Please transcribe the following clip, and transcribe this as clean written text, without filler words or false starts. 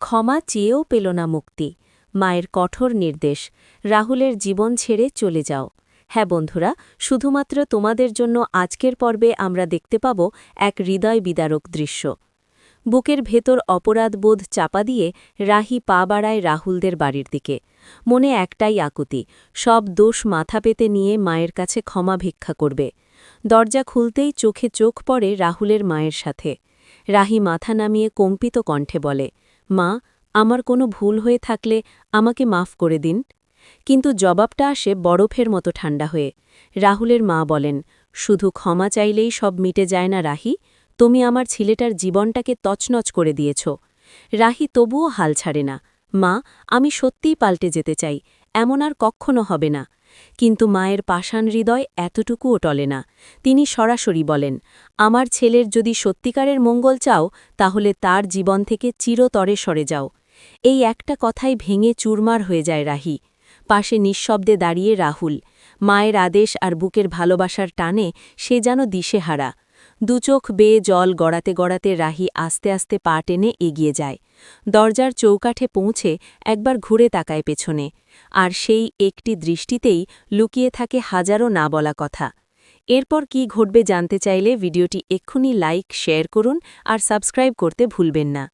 ক্ষমা চেয়েও পেল না মুক্তি। মায়ের কঠোর নির্দেশ, রাহুলের জীবন ছেড়ে চলে যাও। হ্যাঁ বন্ধুরা, শুধুমাত্র তোমাদের জন্য আজকের পর্বে আমরা দেখতে পাব এক হৃদয় বিদারক দৃশ্য। বুকের ভেতর অপরাধবোধ চাপা দিয়ে রাহি পা বাড়ায় রাহুলদের বাড়ির দিকে। মনে একটাই আকুতি, সব দোষ মাথা পেতে নিয়ে মায়ের কাছে ক্ষমা ভিক্ষা করবে। দরজা খুলতেই চোখে চোখ পড়ে রাহুলের মায়ের সাথে। রাহি মাথা নামিয়ে কম্পিত কণ্ঠে বলে, মা, আমার কোনো ভুল হয়ে থাকলে আমাকে মাফ করে দিন। কিন্তু জবাবটা আসে বরফের মতো ঠান্ডা হয়ে। রাহুলের মা বলেন, শুধু ক্ষমা চাইলেই সব মিটে যায় না রাহি, তুমি আমার ছেলেটার জীবনটাকে তছনছ করে দিয়েছ। রাহি তবুও হাল ছাড়ে না, মা, আমি সত্যিই পাল্টে যেতে চাই, এমন আর কক্ষণও হবে না। কিন্তু মায়ের পাষাণ হৃদয় এতটুকুও টলে না। তিনি সরাসরি বলেন, আমার ছেলের যদি সত্যিকারের মঙ্গল চাও, তাহলে তার জীবন থেকে চিরতরে সরে যাও। এই একটা কথাই ভেঙে চুরমার হয়ে যায় রাহি। পাশে নিঃশব্দে দাঁড়িয়ে রাহুল। মায়ের আদেশ আর বুকের ভালোবাসার টানে সে যেন দিশেহারা। দুচোখ বেয়ে জল গড়াতে গড়াতে রাহি আস্তে আস্তে পা টেনে এগিয়ে যায়। দরজার চৌকাঠে পৌঁছে একবার ঘুরে তাকায় পেছনে। আর সেই একটি দৃষ্টিতেই লুকিয়ে থাকে হাজারো না বলা কথা। এরপর কি ঘটবে জানতে চাইলে ভিডিওটি এক্ষুনি লাইক, শেয়ার করুন আর সাবস্ক্রাইব করতে ভুলবেন না।